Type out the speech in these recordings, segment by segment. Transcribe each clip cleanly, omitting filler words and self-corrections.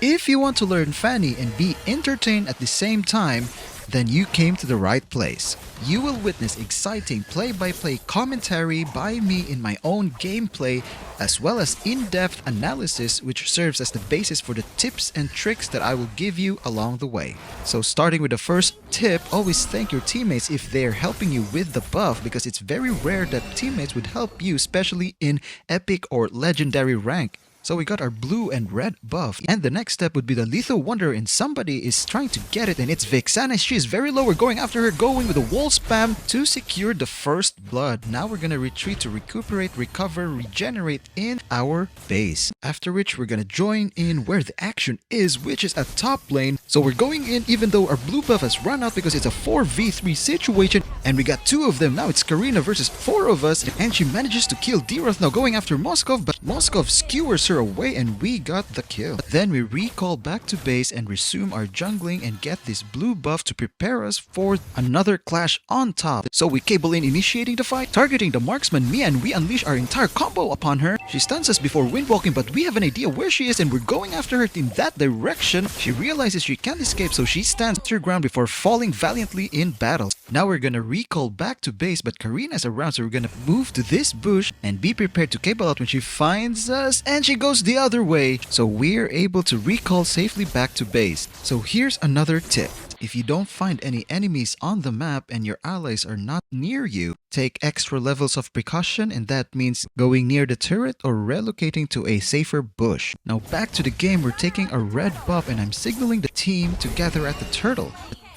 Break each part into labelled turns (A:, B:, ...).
A: If you want to learn Fanny and be entertained at the same time, then you came to the right place. You will witness exciting play-by-play commentary by me in my own gameplay, as well as in-depth analysis which serves as the basis for the tips and tricks that I will give you along the way. So starting with the first tip, always thank your teammates if they're helping you with the buff, because it's very rare that teammates would help you, especially in epic or legendary rank. So we got our blue and red buff, and the next step would be the Lethal Wonder, and somebody is trying to get it, and it's Vixana. She is very low. We're going after her, going with a wall spam to secure the first blood. Now we're gonna retreat to recuperate, recover, regenerate in our base. After which we're gonna join in where the action is, which is at top lane. So we're going in even though our blue buff has run out because it's a 4v3 situation, and we got 2 of them. Now it's Karina versus 4 of us, and she manages to kill Deroth, now going after Moskov, but Moskov skewers her away and we got the kill. Then we recall back to base and resume our jungling and get this blue buff to prepare us for another clash on top. So we cable in, initiating the fight, targeting the marksman Mia, and we unleash our entire combo upon her. She stuns us before windwalking, but we have an idea where she is and we're going after her in that direction. She realizes she can't escape, so she stands her ground before falling valiantly in battle. Now we're gonna recall back to base, but Karina's around, so we're gonna move to this bush and be prepared to cable out when she finds us, and she goes the other way, so we're able to recall safely back to base. So here's another tip. If you don't find any enemies on the map and your allies are not near you, take extra levels of precaution, and that means going near the turret or relocating to a safer bush. Now back to the game, we're taking a red buff and I'm signaling the team to gather at the turtle.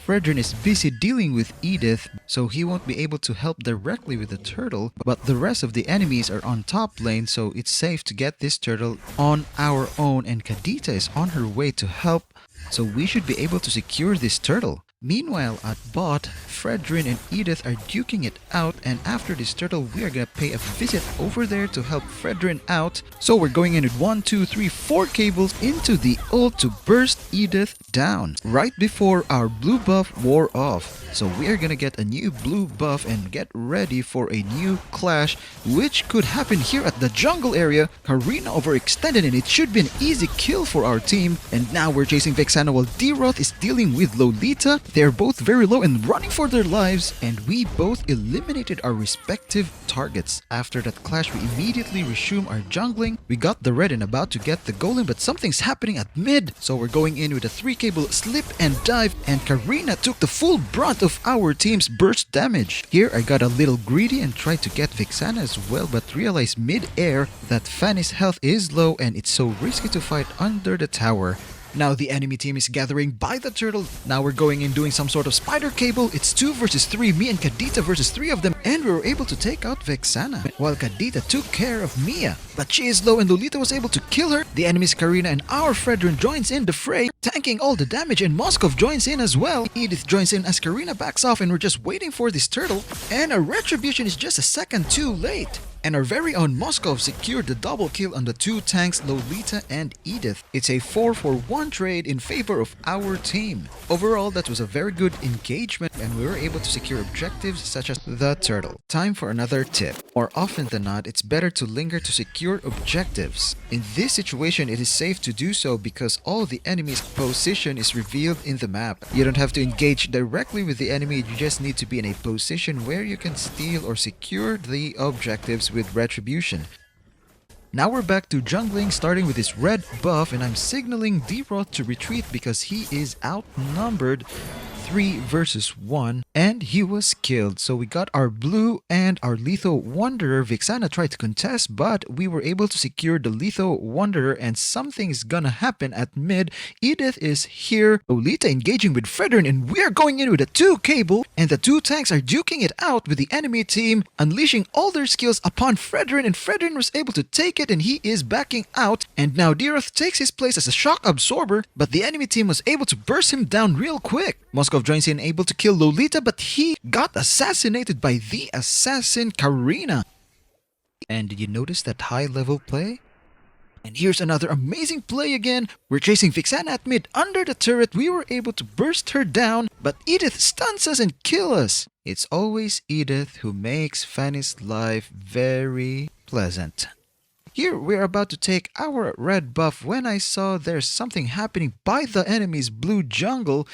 A: Fredrin is busy dealing with Edith, so he won't be able to help directly with the turtle, but the rest of the enemies are on top lane, so it's safe to get this turtle on our own, and Kadita is on her way to help, so we should be able to secure this turtle. Meanwhile, at bot, Fredrin and Edith are duking it out, and after this turtle, we are gonna pay a visit over there to help Fredrin out. So we're going in with 1, 2, 3, 4 cables into the ult to burst Edith down, right before our blue buff wore off. So we are gonna get a new blue buff and get ready for a new clash, which could happen here at the jungle area. Karina overextended and it should be an easy kill for our team. And now we're chasing Vexana while Deroth is dealing with Lolita. They're both very low and running for their lives, and we both eliminated our respective targets. After that clash, we immediately resume our jungling. We got the red and about to get the golem, but something's happening at mid. So we're going in with a 3 cable slip and dive, and Karina took the full brunt of our team's burst damage. Here I got a little greedy and tried to get Vixana as well, but realized mid-air that Fanny's health is low and it's so risky to fight under the tower. Now the enemy team is gathering by the turtle. Now we're going in doing some sort of spider cable. It's 2 versus 3, me and Kadita versus 3 of them, and we were able to take out Vexana, while Kadita took care of Mia. But she is low and Lolita was able to kill her. The enemy's Karina and our Fredrin joins in the fray, tanking all the damage, and Moskov joins in as well. Edith joins in as Karina backs off, and we're just waiting for this turtle, and our retribution is just a second too late. And our very own Moskov secured the double kill on the 2 tanks, Lolita and Edith. It's a 4-for-1 trade in favor of our team. Overall, that was a very good engagement, and we were able to secure objectives such as the turtle. Time for another tip. More often than not, it's better to linger to secure objectives. In this situation, it is safe to do so because all the enemy's position is revealed in the map. You don't have to engage directly with the enemy, you just need to be in a position where you can steal or secure the objectives with retribution. Now we're back to jungling, starting with this red buff, and I'm signaling Deroth to retreat because he is outnumbered 3 versus 1, and he was killed. So we got our blue and our lethal wanderer. Vixana tried to contest, but we were able to secure the lethal wanderer, and something's gonna happen at mid. Edith is here, Lolita engaging with Fredrin, and we're going in with a 2 cable, and the 2 tanks are duking it out with the enemy team, unleashing all their skills upon Fredrin, and Fredrin was able to take it, and he is backing out, and now Deroth takes his place as a shock absorber, but the enemy team was able to burst him down real quick. Moskov joins in, able to kill Lolita, but he got assassinated by the assassin Karina. And did you notice that high level play? And here's another amazing play again. We're chasing Vixana at mid under the turret. We were able to burst her down, but Edith stuns us and kills us. It's always Edith who makes Fanny's life very pleasant. Here we're about to take our red buff when I saw there's something happening by the enemy's blue jungle.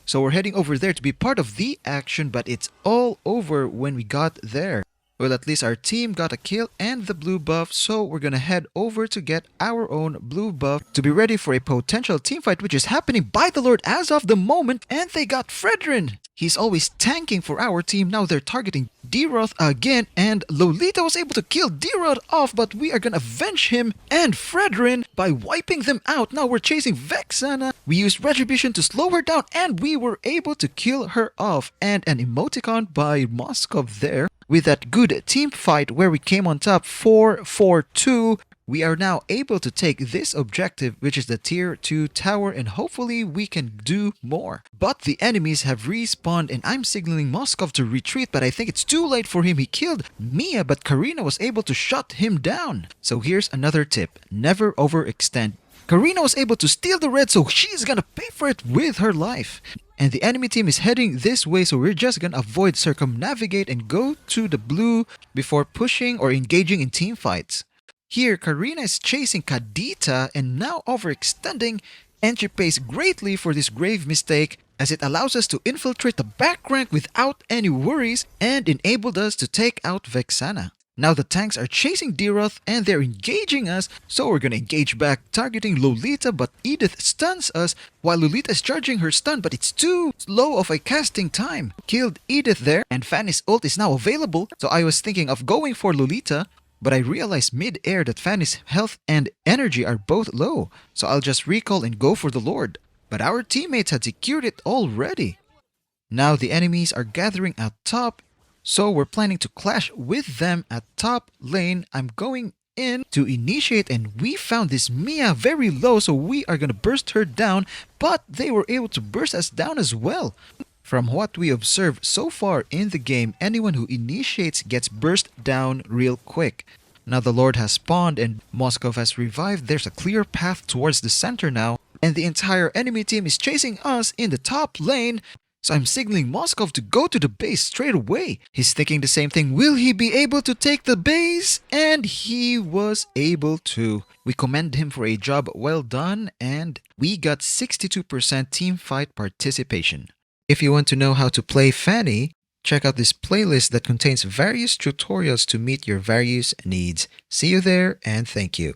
A: So we're heading over there to be part of the action, but it's all over when we got there. Well, at least our team got a kill and the blue buff, so we're gonna head over to get our own blue buff to be ready for a potential team fight which is happening by the Lord as of the moment, and they got Fredrin. He's always tanking for our team. Now they're targeting D-Roth again, and Lolita was able to kill D-Roth off, but we are gonna avenge him and Fredrin by wiping them out. Now we're chasing Vexana. We used Retribution to slow her down, and we were able to kill her off. And an emoticon by Moskov there. With that good team fight where we came on top 4-4-2, we are now able to take this objective, which is the tier 2 tower, and hopefully we can do more. But the enemies have respawned, and I'm signaling Moskov to retreat, but I think it's too late for him. He killed Mia, but Karina was able to shut him down. So here's another tip: never overextend. Karina was able to steal the red, so she's gonna pay for it with her life. And the enemy team is heading this way, so we're just gonna avoid, circumnavigate, and go to the blue before pushing or engaging in team fights. Here, Karina is chasing Kadita and now overextending, and she pays greatly for this grave mistake, as it allows us to infiltrate the back rank without any worries and enabled us to take out Vexana. Now the tanks are chasing D-Roth and they're engaging us, so we're gonna engage back, targeting Lolita, but Edith stuns us while Lolita is charging her stun, but it's too slow of a casting time. Killed Edith there, and Fanny's ult is now available, so I was thinking of going for Lolita, but I realized mid-air that Fanny's health and energy are both low, so I'll just recall and go for the Lord. But our teammates had secured it already. Now the enemies are gathering at top, so we're planning to clash with them at top lane. I'm going in to initiate, and we found this Mia very low, so we are gonna burst her down, but they were able to burst us down as well. From what we observed so far in the game, anyone who initiates gets burst down real quick. Now the Lord has spawned and Moskov has revived. There's a clear path towards the center now, and the entire enemy team is chasing us in the top lane. So I'm signaling Moskov to go to the base straight away. He's thinking the same thing. Will he be able to take the base? And he was able to. We commend him for a job well done, and we got 62% team fight participation. If you want to know how to play Fanny, check out this playlist that contains various tutorials to meet your various needs. See you there, and thank you.